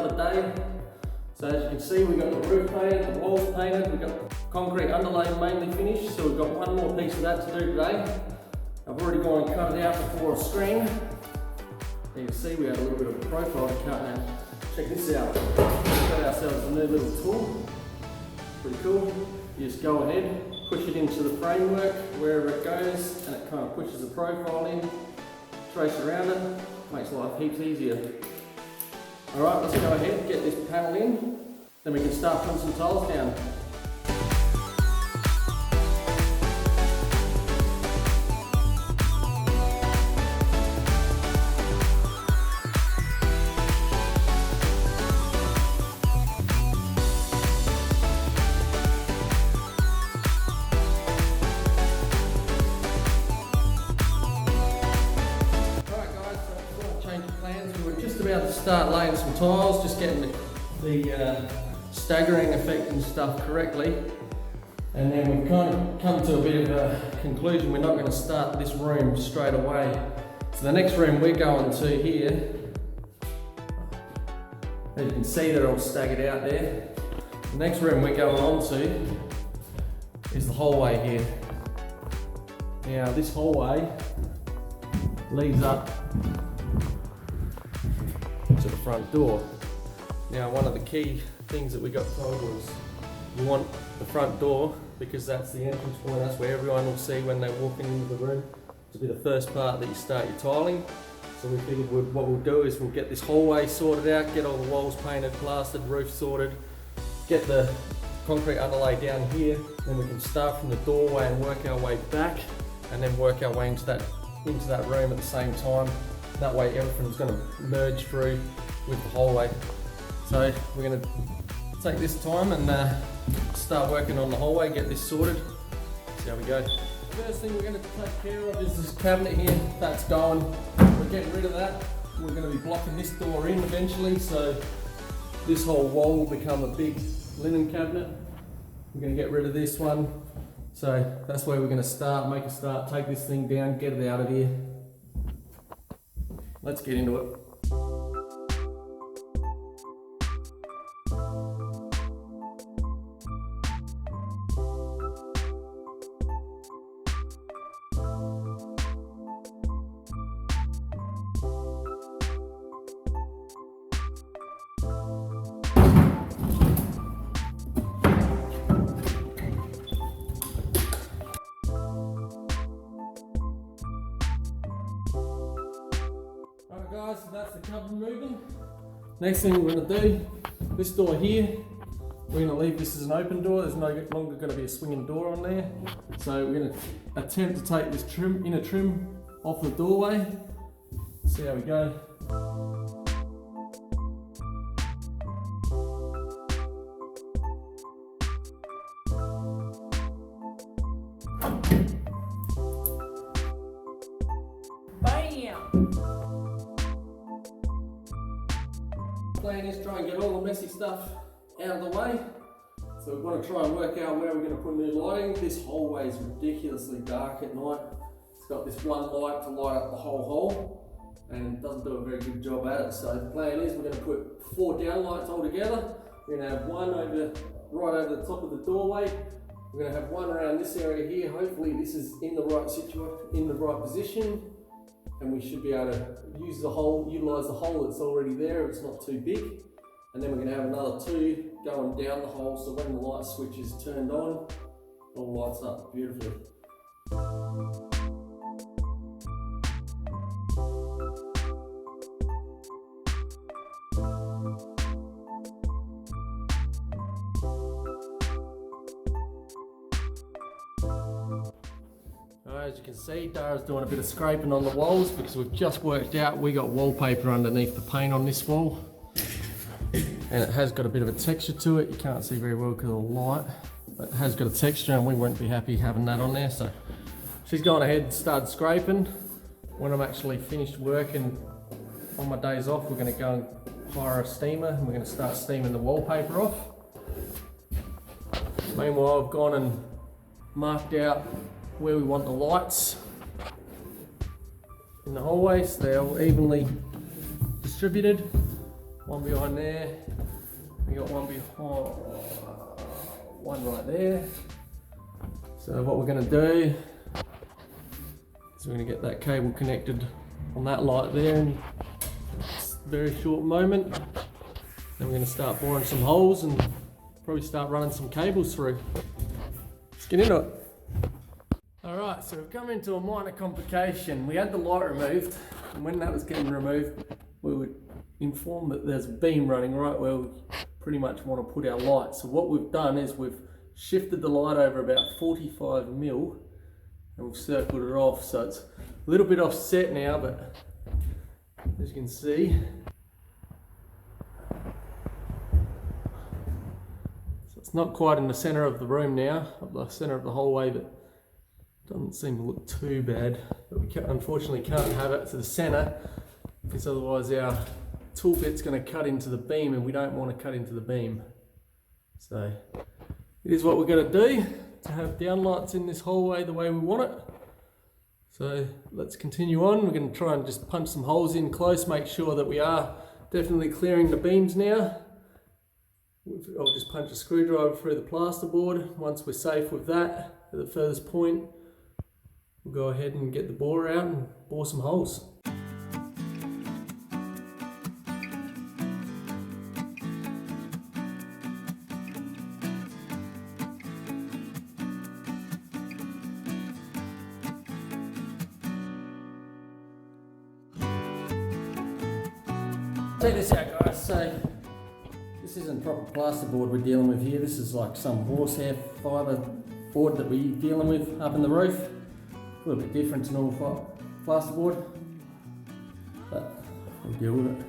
another day. So as you can see, we've got the roof painted, the walls painted, we've got concrete underlay mainly finished, so we've got one more piece of that to do today. I've already gone and cut it out before a screen. You can see we had a little bit of a profile to cut now. Check this out. We've got ourselves a new little tool. Pretty cool. You just go ahead, push it into the framework wherever it goes, and it kind of pushes the profile in, trace around it, makes life heaps easier. Alright, let's go ahead, get this panel in, then we can start putting some tiles down. About to start laying some tiles, just getting the staggering effect and stuff correctly, and then we've kind of come to a bit of a conclusion. We're not going to start this room straight away. So the next room we're going to here, as you can see they're all staggered out there. The next room we're going on to is the hallway here. Now this hallway leads up to the front door. Now one of the key things that we got told was you want the front door because that's the entrance point, that's where everyone will see when they're walking into the room to be the first part that you start your tiling. So we figured what we'll do is we'll get this hallway sorted out, get all the walls painted, plastered, roof sorted, get the concrete underlay down here, then we can start from the doorway and work our way back and then work our way into that room at the same time. That way everything's going to merge through with the hallway. So we're going to take this time and start working on the hallway, get this sorted, see how we go. First thing we're going to take care of is this cabinet here. That's going. We're getting rid of that. We're going to be blocking this door in eventually, so this whole wall will become a big linen cabinet. We're going to get rid of this one. So that's where we're going to start, make a start, take this thing down, get it out of here. Let's get into it. Guys, so that's the cover moving. Next thing we're going to do, this door here, we're going to leave this as an open door. There's no longer going to be a swinging door on there. So we're going to attempt to take this inner trim off the doorway. See how we go. Plan is try and get all the messy stuff out of the way. So we want to try and work out where we're going to put new lighting. This hallway is ridiculously dark at night. It's got this one light to light up the whole hall and it doesn't do a very good job at it. So the plan is we're going to put 4 downlights all together. We're going to have one right over the top of the doorway. We're going to have one around this area here. Hopefully this is in the right position. And we should be able to utilise the hole that's already there if it's not too big. And then we're going to have another 2 going down the hole, so when the light switch is turned on, it all lights up beautifully. As you can see, Dara's doing a bit of scraping on the walls because we've just worked out we got wallpaper underneath the paint on this wall. And it has got a bit of a texture to it. You can't see very well because of the light, but it has got a texture and we won't be happy having that on there. So she's gone ahead and started scraping. When I'm actually finished working on my days off, we're going to go and hire a steamer and we're going to start steaming the wallpaper off. Meanwhile, I've gone and marked out where we want the lights in the hallway, so they're all evenly distributed. one behind there. We got one behind, one right there. So what we're going to do is we're going to get that cable connected on that light there in a very short moment. Then we're going to start boring some holes and probably start running some cables through. Let's get into it. Alright, so we've come into a minor complication. We had the light removed, and when that was getting removed, we were informed that there's a beam running right where we pretty much want to put our light. So what we've done is we've shifted the light over about 45 mil and we've circled it off. So it's a little bit offset now, but as you can see, so it's not quite in the center of the room now, up the center of the hallway, but doesn't seem to look too bad. But we unfortunately can't have it to the center because otherwise our tool bit's going to cut into the beam, and we don't want to cut into the beam. So it is what we're going to do to have downlights in this hallway the way we want it. So let's continue on. We're going to try and just punch some holes in close, make sure that we are definitely clearing the beams now. I'll just punch a screwdriver through the plasterboard. Once we're safe with that at the furthest point, we'll go ahead and get the borer out and bore some holes. Check this out, guys. So this isn't proper plasterboard we're dealing with here. This is like some horsehair fibre board that we're dealing with up in the roof. A little bit different to normal plasterboard, but we'll deal with it.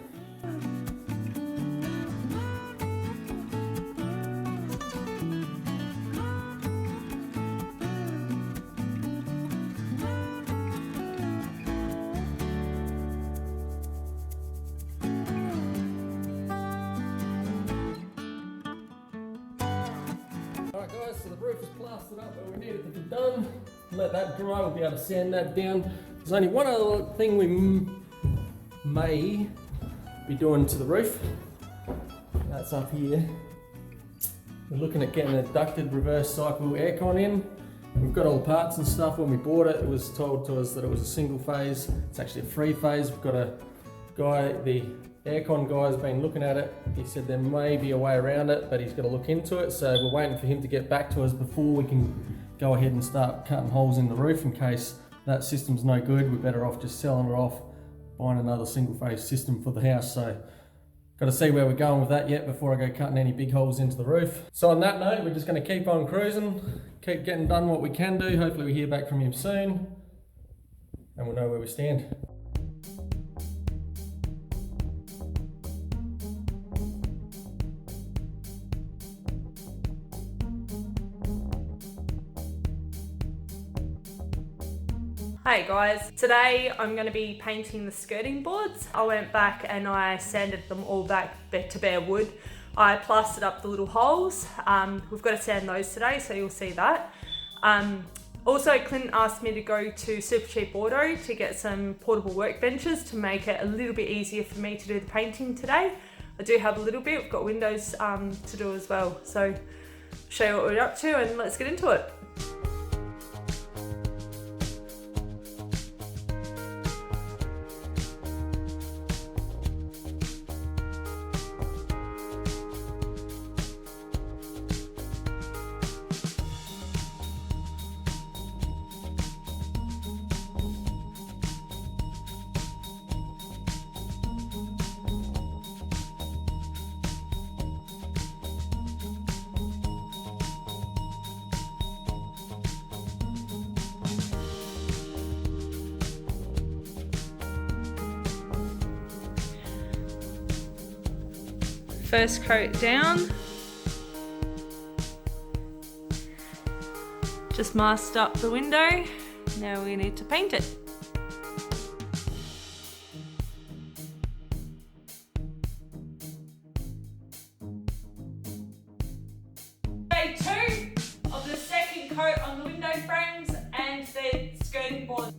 Alright guys, so the roof is plastered up where we need it to be done. Let that dry, we'll be able to sand that down. There's only one other thing we may be doing to the roof. That's up here. We're looking at getting a ducted reverse cycle aircon in. We've got all the parts and stuff. When we bought it, it was told to us that it was a single phase. It's actually a 3-phase. We've got a guy, the aircon guy's been looking at it. He said there may be a way around it, but he's got to look into it. So we're waiting for him to get back to us before we can go ahead and start cutting holes in the roof. In case that system's no good, we're better off just selling it off, buying another single phase system for the house. So got to see where we're going with that yet before I go cutting any big holes into the roof. So on that note, we're just going to keep on cruising, keep getting done what we can do. Hopefully we hear back from him soon and we'll know where we stand. Hey guys, today I'm going to be painting the skirting boards. I went back and I sanded them all back to bare wood. I plastered up the little holes. We've got to sand those today, so you'll see that. Also, Clint asked me to go to Super Cheap Auto to get some portable workbenches to make it a little bit easier for me to do the painting today. I do have a little bit, we've got windows to do as well. So show you what we're up to and let's get into it. First coat down. Just masked up the window. Now we need to paint it. Day 2 of the second coat on the window frames and the skirting board.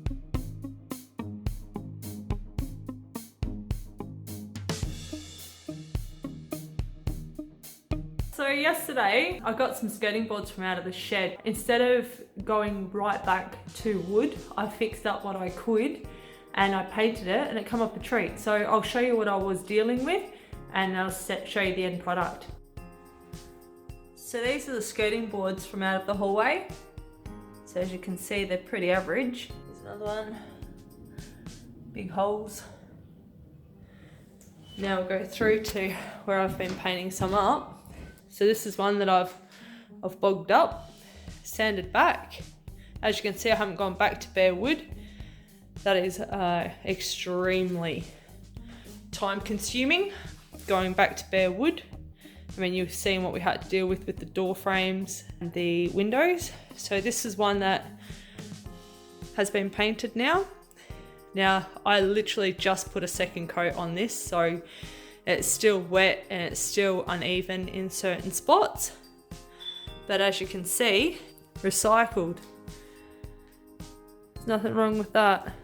yesterday I got some skirting boards from out of the shed. Instead of going right back to wood, I fixed up what I could and I painted it and it came up a treat. So I'll show you what I was dealing with and I'll show you the end product. So these are the skirting boards from out of the hallway. So as you can see, they're pretty average. Here's another one. Big holes. Now we'll go through to where I've been painting some up. So this is one that I've bogged up, sanded back. As you can see, I haven't gone back to bare wood. That is extremely time consuming, going back to bare wood. I mean, you've seen what we had to deal with the door frames and the windows. So this is one that has been painted now. Now, I literally just put a second coat on this, so it's still wet and it's still uneven in certain spots. But as you can see, recycled. There's nothing wrong with that.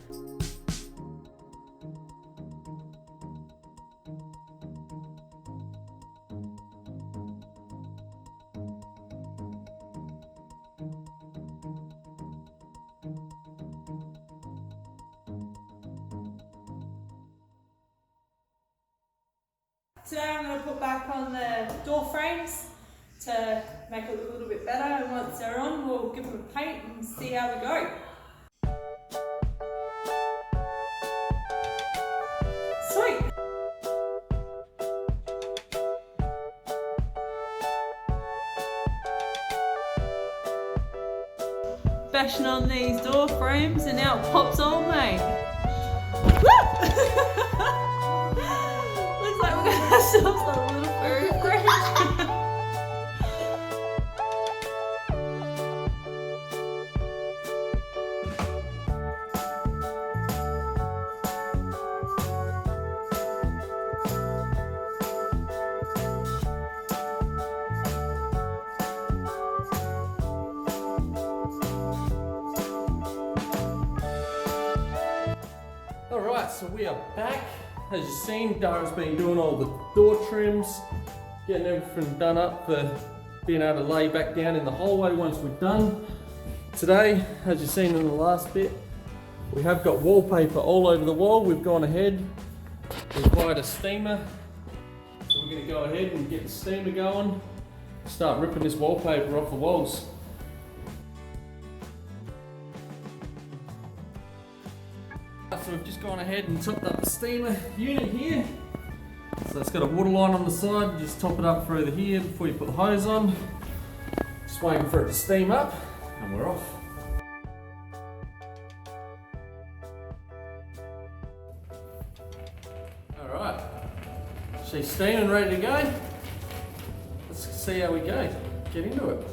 Today I'm going to put back on the door frames to make it look a little bit better, and once they're on we'll give them a paint and see how we go. Sweet! Bashing on these door frames and now it pops on, mate. Looks like we're gonna have ourselves a little furry friend. Alright, so we are back. As you've seen, Dara's been doing all the door trims, getting everything done up for being able to lay back down in the hallway once we're done. Today, as you've seen in the last bit, we have got wallpaper all over the wall. We've gone ahead, we've hired a steamer, so we're going to go ahead and get the steamer going, start ripping this wallpaper off the walls. So we've just gone ahead and topped up the steamer unit here. So it's got a water line on the side, you just top it up through here before you put the hose on. Just waiting for it to steam up and we're off. Alright, she's steaming, ready to go. Let's see how we go, get into it.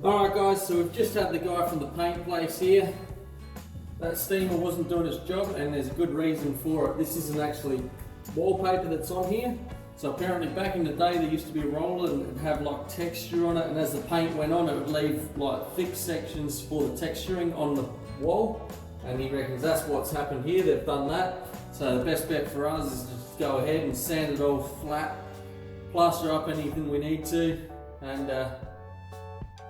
Alright guys, so we've just had the guy from the paint place here. That steamer wasn't doing its job and there's a good reason for it. This isn't actually wallpaper that's on here. So apparently back in the day there used to be a roller and it'd have like texture on it, and as the paint went on it would leave like thick sections for the texturing on the wall. And he reckons that's what's happened here, they've done that. So the best bet for us is just go ahead and sand it all flat, plaster up anything we need to, and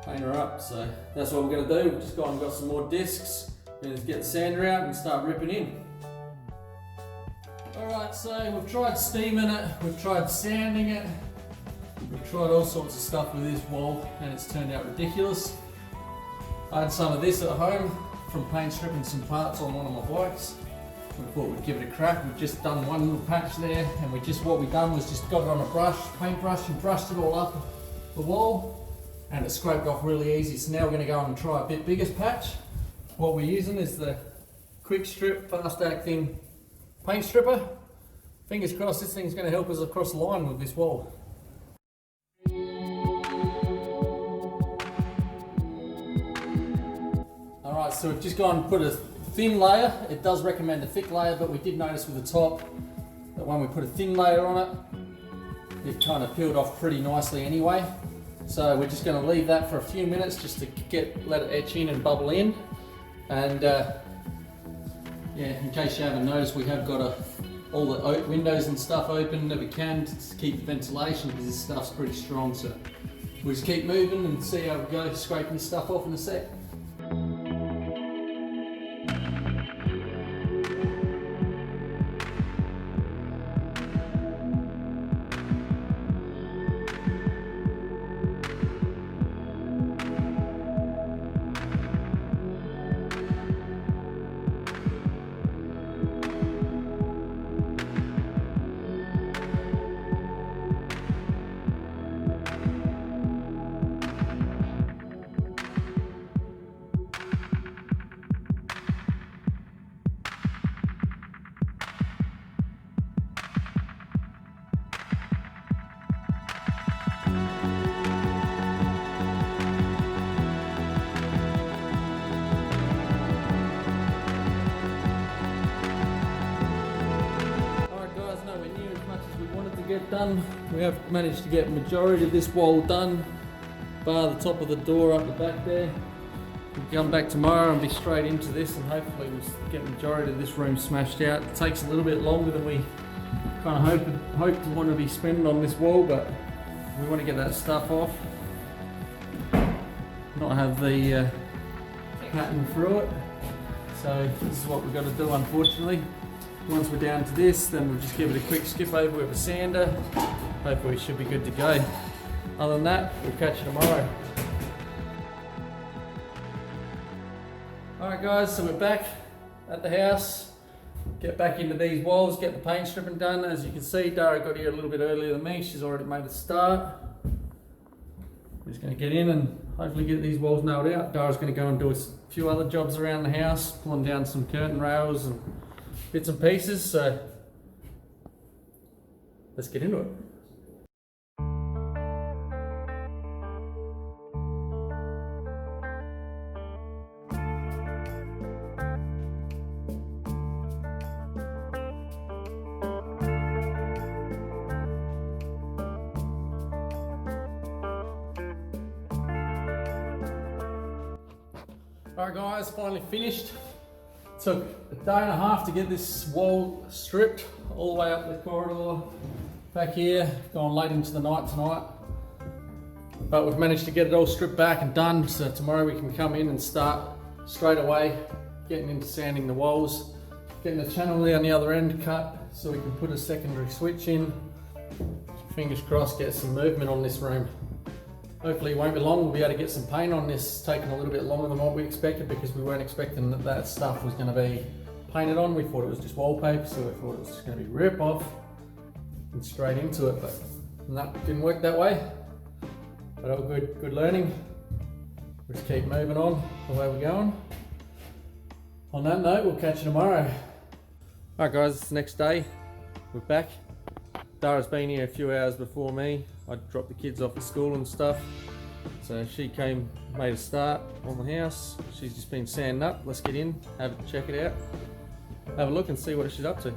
paint her up. So that's what we're going to do. We've just gone and got some more discs. We're going to get the sander out and start ripping in. Alright, so we've tried steaming it, we've tried sanding it, we've tried all sorts of stuff with this wall and it's turned out ridiculous. I had some of this at home from paint stripping some parts on one of my bikes. We thought we'd give it a crack. We've just done one little patch there, and what we done was just got it on a brush, paintbrush, and brushed it all up the wall, and it scraped off really easy. So now we're going to go and try a bit bigger patch. What we're using is the quick strip, fast acting paint stripper. Fingers crossed this thing's going to help us across the line with this wall. Alright, so we've just gone and put a thin layer. It does recommend a thick layer, but we did notice with the top that when we put a thin layer on it, it kind of peeled off pretty nicely anyway. So we're just going to leave that for a few minutes just to let it etch in and bubble in. And yeah, in case you haven't noticed, we have got all the windows and stuff open that we can to keep ventilation, because this stuff's pretty strong. So we'll just keep moving and see how we go, scraping this stuff off in a sec. Get done. We have managed to get majority of this wall done, bar the top of the door up the back there. We'll come back tomorrow and be straight into this, and hopefully we'll get majority of this room smashed out. It takes a little bit longer than we kind of hoped to want to be spending on this wall, but we want to get that stuff off, not have the pattern through it. So this is what we've got to do, unfortunately. Once we're down to this, then we'll just give it a quick skip over with a sander. Hopefully we should be good to go. Other than that, we'll catch you tomorrow. Alright guys, so we're back at the house. Get back into these walls, get the paint stripping done. As you can see, Dara got here a little bit earlier than me. She's already made a start. We're just going to get in and hopefully get these walls nailed out. Dara's going to go and do a few other jobs around the house, pulling down some curtain rails and bits and pieces, so let's get into it. Alright guys, finally finished. Took a day and a half to get this wall stripped all the way up the corridor back here, going late into the night tonight. But we've managed to get it all stripped back and done, so tomorrow we can come in and start straight away getting into sanding the walls, getting the channel on the other end cut so we can put a secondary switch in. Fingers crossed, get some movement on this room. Hopefully it won't be long, we'll be able to get some paint on this. It's taken a little bit longer than what we expected because we weren't expecting that stuff was going to be painted on. We thought it was just wallpaper, so we thought it was just going to be rip off and straight into it, but that didn't work that way. But all good learning. We'll just keep moving on the way we're going. On that note, we'll catch you tomorrow. Alright guys, it's the next day. We're back. Dara's been here a few hours before me. I dropped the kids off at school and stuff. So she came, made a start on the house. She's just been sanding up. Let's get in, check it out, have a look and see what she's up to.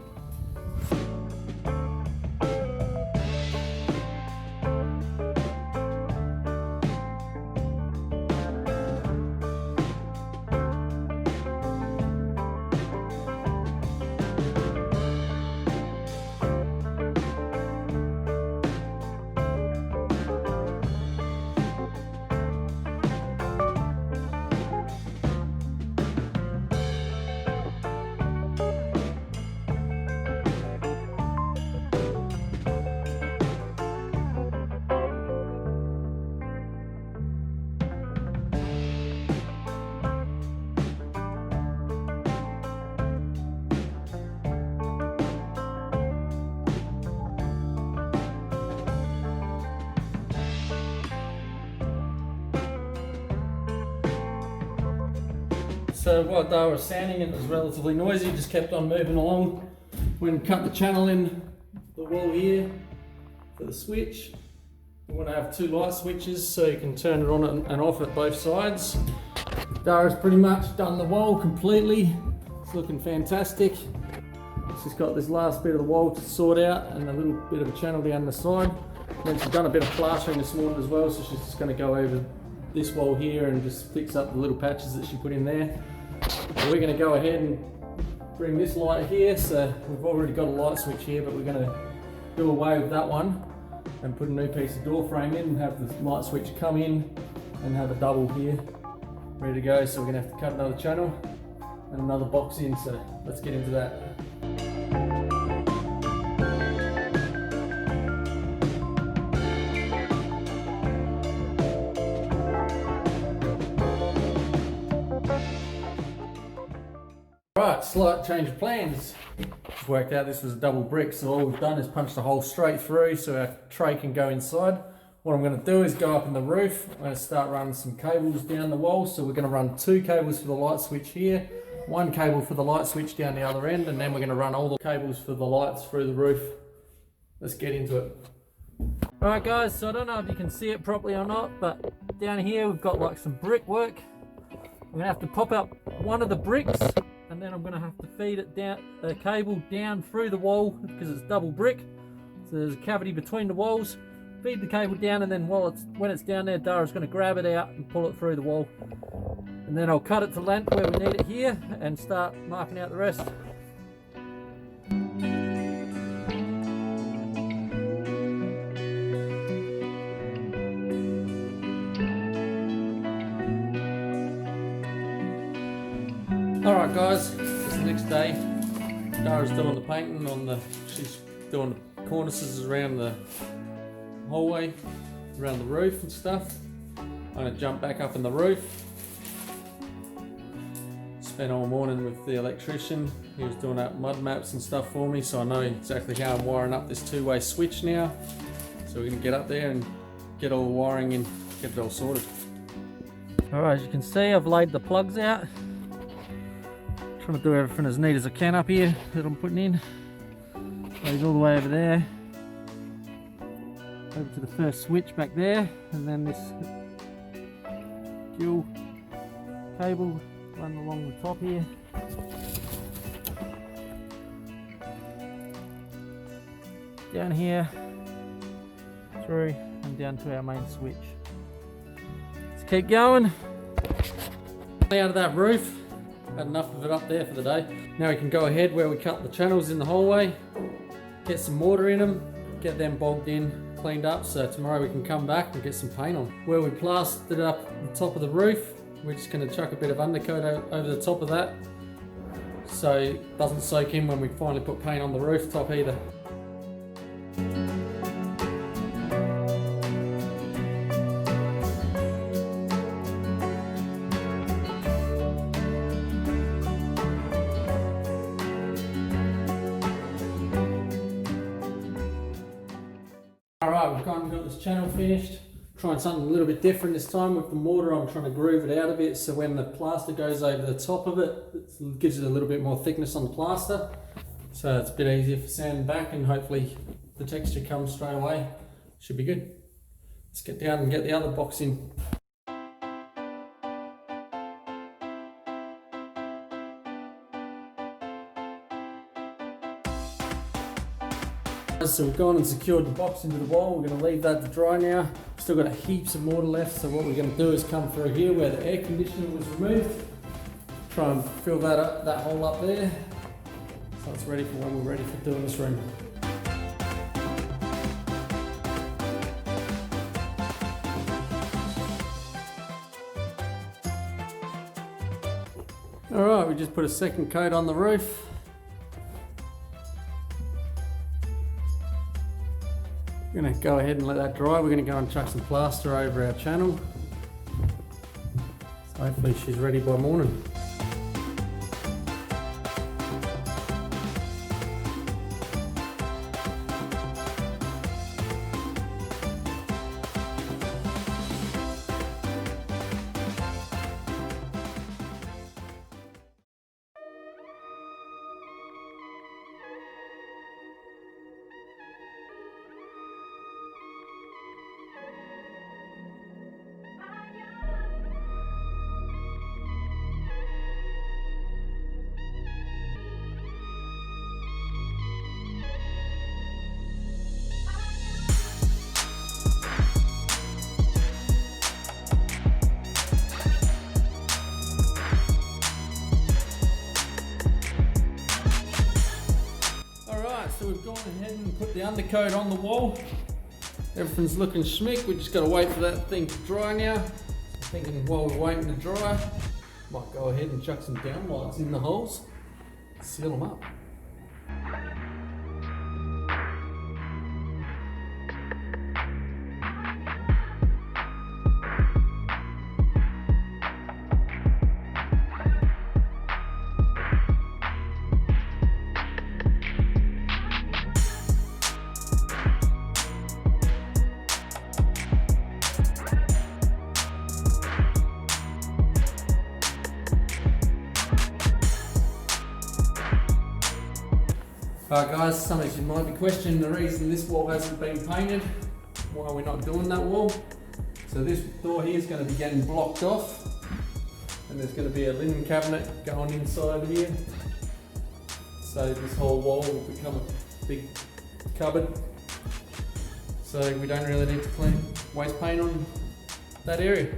So while Dara was sanding, it was relatively noisy, just kept on moving along. Went and cut the channel in the wall here for the switch. We want to have two light switches so you can turn it on and off at both sides. Dara's pretty much done the wall completely. It's looking fantastic. It's just got this last bit of the wall to sort out and a little bit of a channel down the side. Then she's done a bit of plastering this morning as well, so she's just going to go over this wall here and just fix up the little patches that she put in there. So we're going to go ahead and bring this light here. So we've already got a light switch here, but we're going to do away with that one and put a new piece of door frame in and have the light switch come in and have a double here ready to go. So we're going to have to cut another channel and another box in, so let's get into that. Right, slight change of plans. Just worked out this was a double brick, so all we've done is punched a hole straight through so our tray can go inside. What I'm going to do is go up in the roof. I'm going to start running some cables down the wall. So we're going to run 2 cables for the light switch here, 1 cable for the light switch down the other end, and then we're going to run all the cables for the lights through the roof. Let's get into it. Alright guys, so I don't know if you can see it properly or not, but down here we've got like some brickwork. I'm going to have to pop up one of the bricks, and then I'm going to have to feed it down, a cable down through the wall because it's double brick. So there's a cavity between the walls. Feed the cable down, and then when it's down there, Dara's going to grab it out and pull it through the wall. And then I'll cut it to length where we need it here and start marking out the rest. Alright guys, it's the next day. Dara's doing the painting she's doing the cornices around the hallway, around the roof and stuff. I'm going to jump back up in the roof. Spent all morning with the electrician. He was doing out mud maps and stuff for me, so I know exactly how I'm wiring up this 2-way switch now. So we're going to get up there and get all the wiring in, get it all sorted. Alright, as you can see, I've laid the plugs out. Trying to do everything as neat as I can up here that I'm putting in. Goes all the way over there. Over to the first switch back there, and then this dual cable run along the top here. Down here, through and down to our main switch. Let's keep going. Out of that roof, had enough of it up there for the day. Now we can go ahead where we cut the channels in the hallway, get some mortar in them, get them bogged in, cleaned up, so tomorrow we can come back and get some paint on. Where we plastered up the top of the roof, we're just going to chuck a bit of undercoat over the top of that so it doesn't soak in when we finally put paint on the rooftop either. Alright, we've kind of got this channel finished. Trying something a little bit different this time with the mortar. I'm trying to groove it out a bit so when the plaster goes over the top of it, it gives it a little bit more thickness on the plaster. So it's a bit easier for sanding back, and hopefully the texture comes straight away. Should be good. Let's get down and get the other box in. So we've gone and secured the box into the wall. We're going to leave that to dry now. Still got heaps of mortar left, so what we're going to do is come through here where the air conditioner was removed. Try and fill that hole up there, so it's ready for when we're ready for doing this room. Alright, we just put a second coat on the roof. We're going to go ahead and let that dry. We're going to go and chuck some plaster over our channel. So hopefully she's ready by morning. put the undercoat on the wall. Everything's looking schmick. We just got to wait for that thing to dry now. I'm thinking while we're waiting to dry, might go ahead and chuck some downlights in the holes, seal them up. Alright guys, some of you might be questioning the reason this wall hasn't been painted, why we're not doing that wall. So this door here is going to be getting blocked off, and there's going to be a linen cabinet going inside here. So this whole wall will become a big cupboard. So we don't really need to clean waste paint on that area.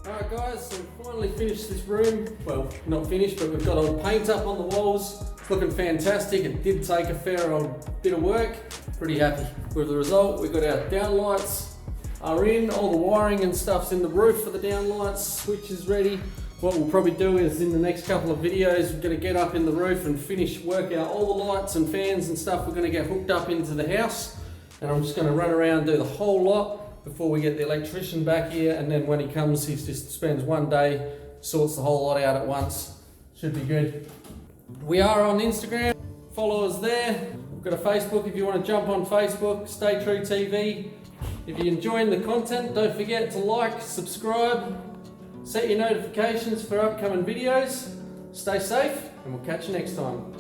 Alright guys, so we finally finished this room. Well, not finished, but we've got all the paint up on the walls. It's looking fantastic. It did take a fair old bit of work. Pretty happy with the result. We've got our downlights are in, all the wiring and stuff's in the roof for the downlights, switch is ready. What we'll probably do is in the next couple of videos, we're going to get up in the roof and work out all the lights and fans and stuff we're going to get hooked up into the house. And I'm just going to run around and do the whole lot before we get the electrician back here, and then when he comes he just spends one day, sorts the whole lot out at once. Should be good. We are on Instagram, follow us there. We've got a Facebook if you want to jump on Facebook, StayTrue TV. If you're enjoying the content, don't forget to like, subscribe, set your notifications for upcoming videos. Stay safe, and we'll catch you next time.